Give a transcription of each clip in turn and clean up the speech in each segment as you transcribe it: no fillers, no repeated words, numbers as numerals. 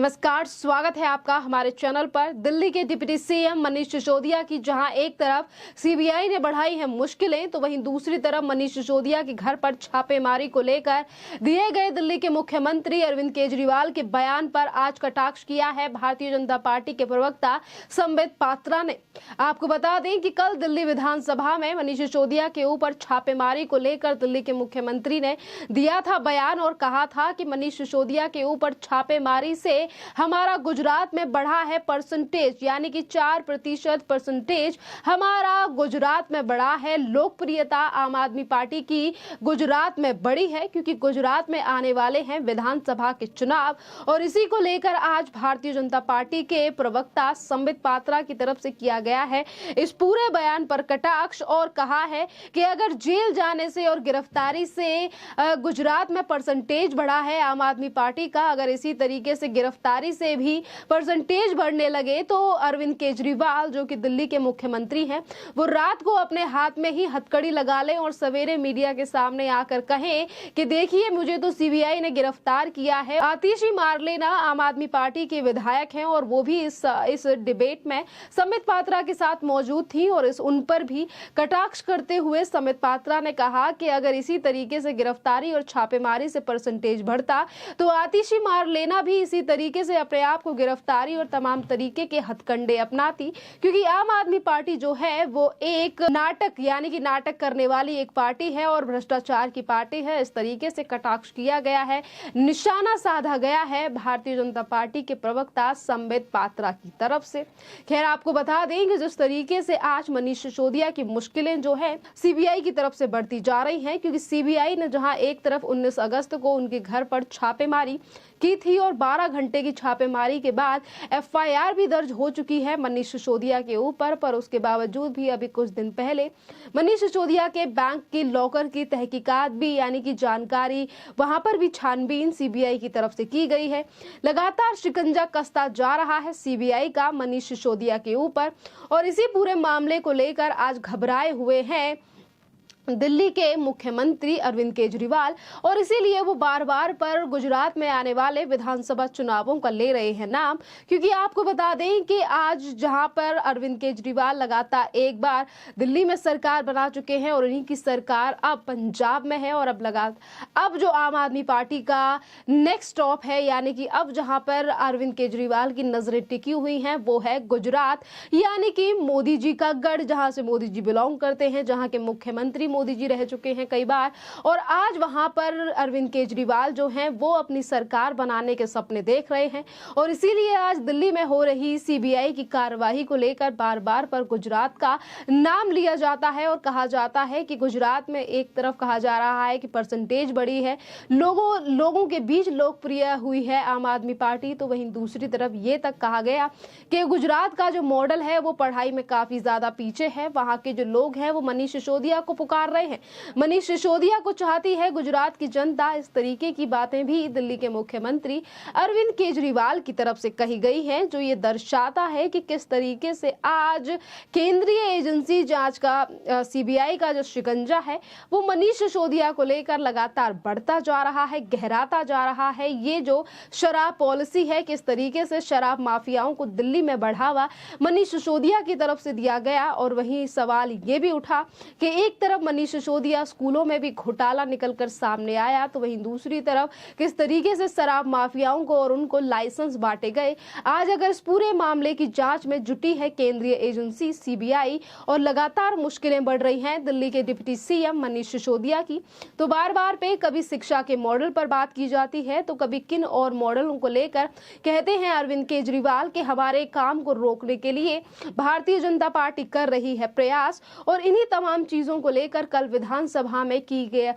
नमस्कार, स्वागत है आपका हमारे चैनल पर। दिल्ली के डिप्टी सीएम मनीष सिसोदिया की जहां एक तरफ सीबीआई ने बढ़ाई है मुश्किलें, तो वहीं दूसरी तरफ मनीष सिसोदिया के घर पर छापेमारी को लेकर दिए गए दिल्ली के मुख्यमंत्री अरविंद केजरीवाल के बयान पर आज कटाक्ष किया है भारतीय जनता पार्टी के प्रवक्ता संबित पात्रा ने। आपको बता दें कि कल दिल्ली विधानसभा में मनीष सिसोदिया के ऊपर छापेमारी को लेकर दिल्ली के मुख्यमंत्री ने दिया था बयान और कहा था कि मनीष सिसोदिया के ऊपर छापेमारी से हमारा गुजरात में बढ़ा है परसेंटेज, यानी कि 4% परसेंटेज हमारा गुजरात में बढ़ा है। लोकप्रियता आम आदमी पार्टी की गुजरात में बढ़ी है क्योंकि गुजरात में आने वाले हैं विधानसभा के चुनाव, और इसी को लेकर आज भारतीय जनता पार्टी के प्रवक्ता संबित पात्रा की तरफ से किया गया है इस पूरे बयान पर कटाक्ष, और कहा है कि अगर जेल जाने से और गिरफ्तारी से गुजरात में परसेंटेज बढ़ा है आम आदमी पार्टी का, अगर इसी तरीके से गिरफ्तारी से भी परसेंटेज बढ़ने लगे तो अरविंद केजरीवाल जो कि दिल्ली के मुख्यमंत्री हैं, वो रात को अपने हाथ में ही हथकड़ी लगा लें और सवेरे मीडिया के सामने आकर कहें कि देखिए मुझे तो सीबीआई ने गिरफ्तार किया है। आतिशी मारलेना आम आदमी पार्टी के विधायक हैं और वो भी इस डिबेट में संबित पात्रा के साथ मौजूद थी, और उन पर भी कटाक्ष करते हुए संबित पात्रा ने कहा कि अगर इसी तरीके से गिरफ्तारी और छापेमारी से परसेंटेज बढ़ता तो आतिशी मारलेना भी इसी तरीके से अपने आप को गिरफ्तारी और तमाम तरीके के हथकंडे अपनाती, क्योंकि आम आदमी पार्टी जो है वो एक नाटक यानी कि नाटक करने वाली एक पार्टी है और भ्रष्टाचार की पार्टी है। इस तरीके से कटाक्ष किया गया है, निशाना साधा गया है भारतीय जनता पार्टी के प्रवक्ता संबित पात्रा की तरफ से। खैर, आपको बता दें कि जिस तरीके से आज मनीष सिसोदिया की मुश्किलें जो है सीबीआई की तरफ से बढ़ती जा रही हैं, क्योंकि सीबीआई ने जहां एक तरफ 19 अगस्त को उनके घर पर छापेमारी की थी और 12 घंटे की छापेमारी के बाद एफआईआर भी दर्ज हो चुकी है मनीष सिसोदिया के ऊपर, पर उसके बावजूद भी अभी कुछ दिन पहले मनीष सिसोदिया के बैंक की लॉकर की तहकीकात भी यानी कि जानकारी वहां पर भी छानबीन सीबीआई की तरफ से की गई है। लगातार शिकंजा कसता जा रहा है सीबीआई का मनीष सिसोदिया के ऊपर, और इसी पूरे मामले को लेकर आज घबराए हुए हैं दिल्ली के मुख्यमंत्री अरविंद केजरीवाल, और इसीलिए वो बार बार पर गुजरात में आने वाले विधानसभा चुनावों का ले रहे हैं नाम, क्योंकि आपको बता दें कि आज जहां पर अरविंद केजरीवाल लगातार एक बार दिल्ली में सरकार बना चुके हैं और उन्हीं की सरकार अब पंजाब में है, और अब जो आम आदमी पार्टी का नेक्स्ट स्टॉप है यानी कि अब जहां पर अरविंद केजरीवाल की नजरें टिकी हुई हैं वो है गुजरात, यानी कि मोदी जी का गढ़, जहां से मोदी जी बिलोंग करते हैं, जहां के मुख्यमंत्री मोदी जी रह चुके हैं कई बार, और आज वहां पर अरविंद केजरीवाल जो हैं वो अपनी सरकार बनाने के सपने देख रहे हैं, और इसीलिए आज दिल्ली में हो रही सीबीआई की कार्रवाई को लेकर बार बार पर गुजरात का नाम लिया जाता है और कहा जाता है कि गुजरात में एक तरफ कहा जा रहा है कि परसेंटेज बढ़ी है, लोगों के बीच लोकप्रिय हुई है आम आदमी पार्टी, तो वहीं दूसरी तरफ ये तक कहा गया कि गुजरात का जो मॉडल है वो पढ़ाई में काफी ज्यादा पीछे है। वहां के जो लोग हैं वो मनीष सिसोदिया को पुकार रहे हैं, मनीष सिसोदिया को चाहती है गुजरात की जनता। इस तरीके की बातें भी दिल्ली के मुख्यमंत्री अरविंद केजरीवाल की तरफ से कही गई हैं, जो ये दर्शाता है कि किस तरीके से आज केंद्रीय एजेंसी जांच का सीबीआई का जो शिकंजा है वो मनीष सिसोदिया को लेकर लगातार बढ़ता जा रहा है, गहराता जा रहा है। ये जो शराब पॉलिसी है, किस तरीके से शराब माफियाओं को दिल्ली में बढ़ावा मनीष सिसोदिया की तरफ से दिया गया, और वहीं सवाल ये भी उठा कि एक तरफ मनीष सिसोदिया स्कूलों में भी घोटाला निकलकर सामने आया, तो वहीं दूसरी तरफ किस तरीके से शराब माफियाओं को और उनको लाइसेंस बांटे गए। आज अगर इस पूरे मामले की जांच में जुटी है केंद्रीय एजेंसी सीबीआई और लगातार मुश्किलें बढ़ रही हैं दिल्ली के डिप्टी सीएम मनीष सिसोदिया की, तो बार बार पे कभी शिक्षा के मॉडल पर बात की जाती है तो कभी किन और मॉडलों को लेकर कहते हैं अरविंद केजरीवाल कि हमारे काम को रोकने के लिए भारतीय जनता पार्टी कर रही है प्रयास, और इन्हीं तमाम चीजों को लेकर कल विधानसभा में की गई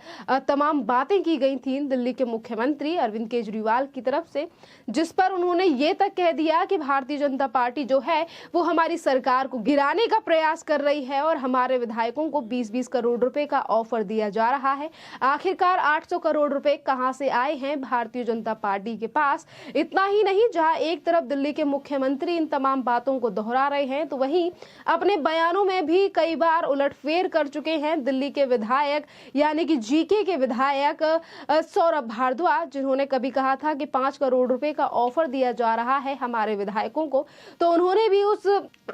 तमाम बातें की गई थी दिल्ली के मुख्यमंत्री अरविंद केजरीवाल की तरफ से, जिस पर उन्होंने ये तक कह दिया कि भारतीय जनता पार्टी जो है वो हमारी सरकार को गिराने का प्रयास कर रही है और हमारे विधायकों को 20-20 करोड़ रुपए का ऑफर दिया जा रहा है। आखिरकार 800 करोड़ रुपए कहां से आए हैं भारतीय जनता पार्टी के पास? इतना ही नहीं, जहां एक तरफ दिल्ली के मुख्यमंत्री इन तमाम बातों को दोहरा रहे हैं, तो वहीं अपने बयानों में भी कई बार उलटफेर कर चुके हैं दिल्ली के विधायक यानी कि जीके के विधायक सौरभ भारद्वाज, जिन्होंने कभी कहा था कि 5 करोड़ रुपए का ऑफर दिया जा रहा है हमारे विधायकों को, तो उन्होंने भी उस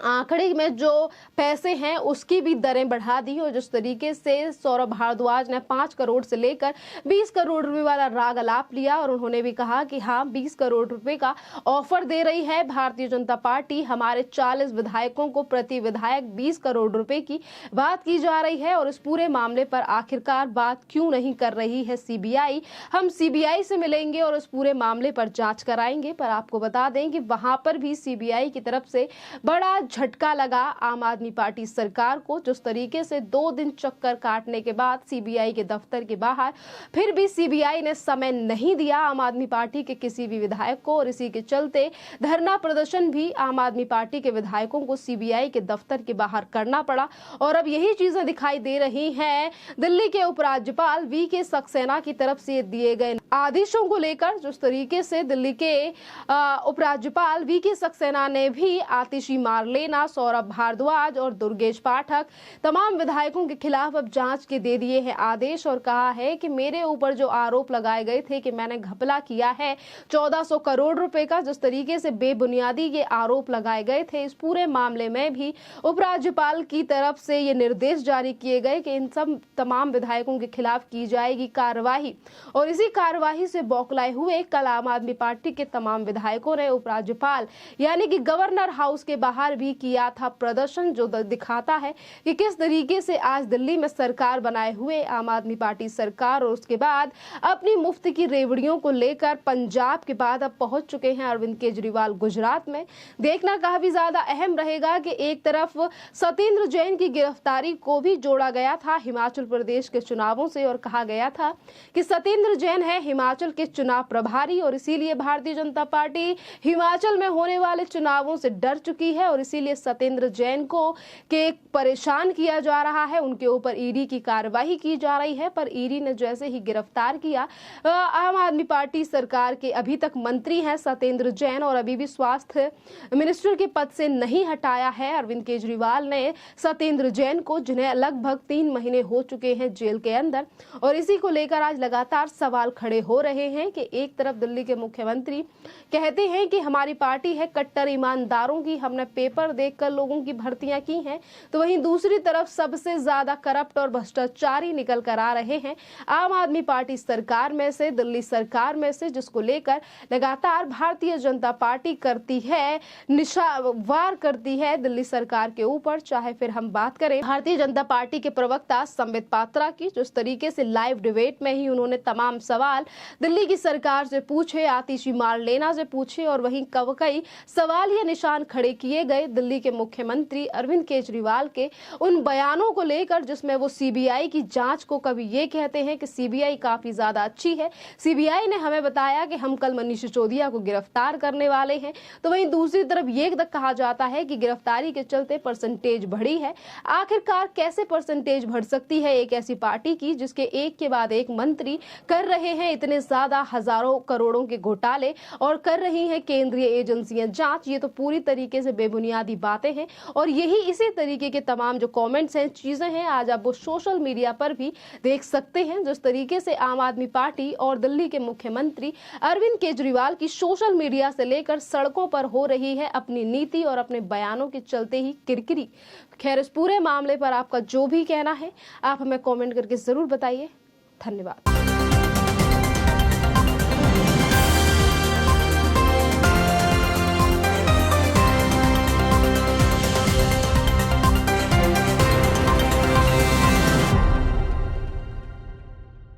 आंकड़े में जो पैसे हैं उसकी भी दरें बढ़ा दी। और जिस तरीके से सौरभ भारद्वाज ने 5 करोड़ से लेकर 20 करोड़ रुपए वाला राग अलाप लिया और उन्होंने भी कहा कि हाँ, 20 करोड़ रुपए का ऑफर दे रही है भारतीय जनता पार्टी, हमारे 40 विधायकों को प्रति विधायक 20 करोड़ रुपए की बात की जा रही है। और इस पूरे मामले पर आखिरकार बात क्यों नहीं कर रही है सीबीआई? हम सीबीआई से मिलेंगे और इस पूरे मामले पर जांच कराएंगे। पर आपको बता दें कि वहां पर भी सीबीआई की तरफ से बड़ा झटका लगा आम आदमी पार्टी सरकार को। जिस तरीके से 2 दिन चक्कर काटने के बाद सीबीआई के दफ्तर के बाहर फिर भी सीबीआई ने समय नहीं दिया आम आदमी पार्टी के किसी भी विधायक को, और इसी के चलते धरना प्रदर्शन भी आम आदमी पार्टी के विधायकों को सीबीआई के दफ्तर के बाहर करना पड़ा। और अब यही चीजें दिखाई दे रही हैं दिल्ली के उपराज्यपाल वी.के. सक्सेना की तरफ से दिए गए आदेशों को लेकर। जिस तरीके से दिल्ली के उपराज्यपाल वी.के. सक्सेना ने भी आतिशी मारलेना, सौरभ भारद्वाज और दुर्गेश पाठक तमाम विधायकों के खिलाफ अब जांच के दे दिए हैं आदेश, और कहा है कि मेरे ऊपर जो आरोप लगाए गए थे कि मैंने घपला किया है 1400 करोड़ रुपए का, जिस तरीके से बेबुनियादी ये आरोप लगाए गए थे, इस पूरे मामले में भी उपराज्यपाल की तरफ से ये निर्देश जारी किए गए कि इन सब तमाम विधायकों के खिलाफ की जाएगी कार्रवाई। और इसी कार्रवाई से बौखलाए हुए कल आम आदमी पार्टी के तमाम विधायकों ने उपराज्यपाल यानी कि गवर्नर हाउस के बाहर भी किया था प्रदर्शन, जो दिखाता है कि किस तरीके से आज दिल्ली में सरकार बनाए हुए आम आदमी पार्टी सरकार और उसके बाद अपनी मुफ्त की रेवड़ियों को लेकर पंजाब के बाद अब पहुंच चुके हैं अरविंद केजरीवाल गुजरात में। देखना काफी ज्यादा अहम रहेगा कि एक तरफ सत्येंद्र जैन की गिरफ्तारी को भी जोड़ा गया था हिमाचल प्रदेश के चुनावों से, और कहा गया था कि सत्येंद्र जैन है हिमाचल के चुनाव प्रभारी, और इसीलिए भारतीय जनता पार्टी हिमाचल में होने वाले चुनावों से डर चुकी है और इसीलिए सत्येंद्र जैन को परेशान किया जा रहा है, उनके ऊपर ईडी की कार्यवाही की जा रही है। पर ईडी ने जैसे ही गिरफ्तार किया आम आदमी पार्टी सरकार के अभी तक मंत्री हैं सत्येंद्र जैन, और अभी भी स्वास्थ्य मिनिस्टर के पद से नहीं हटाया है अरविंद केजरीवाल ने सत्येंद्र जैन को, जिन्हें लगभग 3 महीने हो चुके हैं जेल के अंदर। और इसी को लेकर आज लगातार सवाल खड़े हो रहे हैं कि एक तरफ दिल्ली के मुख्यमंत्री कहते हैं कि हमारी पार्टी है कट्टर ईमानदारों की, हमने पेपर देखकर लोगों की भर्तियां की हैं, तो वहीं दूसरी तरफ सबसे ज्यादा करप्ट और भ्रष्टाचारी निकल कर आ रहे हैं आम आदमी पार्टी सरकार में से, दिल्ली सरकार में से, जिसको लेकर लगातार भारतीय जनता पार्टी करती है वार करती है दिल्ली सरकार के ऊपर। चाहे फिर हम बात करें भारतीय जनता पार्टी के प्रवक्ता संबित पात्रा की, जिस तरीके से लाइव डिबेट में ही उन्होंने तमाम सवाल दिल्ली की सरकार से पूछे, आतिशी मारलेना से पूछे, और वहीं कई सवाल या निशान खड़े किए गए दिल्ली के मुख्यमंत्री अरविंद केजरीवाल के उन बयानों को लेकर, जिसमें वो सीबीआई की जांच को कभी ये कहते हैं कि सीबीआई काफी ज्यादा अच्छी है, सीबीआई ने हमें बताया कि हम कल मनीष सिसोदिया को गिरफ्तार करने वाले हैं, तो वहीं दूसरी तरफ ये कहा जाता है कि गिरफ्तारी के चलते परसेंटेज बढ़ी है। आखिरकार कैसे परसेंटेज बढ़ सकती है एक ऐसी पार्टी की जिसके एक के बाद एक मंत्री कर रहे हैं इतने ज्यादा हजारों करोड़ों के घोटाले और कर रही हैं केंद्रीय एजेंसियां जांच? ये तो पूरी तरीके से बेबुनियादी बातें हैं, और यही इसी तरीके के तमाम जो कमेंट्स हैं, चीजें हैं, आज आप वो सोशल मीडिया पर भी देख सकते हैं। जिस तरीके से आम आदमी पार्टी और दिल्ली के मुख्यमंत्री अरविंद केजरीवाल की सोशल मीडिया से लेकर सड़कों पर हो रही है अपनी नीति और अपने बयानों के चलते ही किरकिरी। खैर, इस पूरे मामले पर आपका जो भी कहना है आप हमें कमेंट करके जरूर बताइए। धन्यवाद।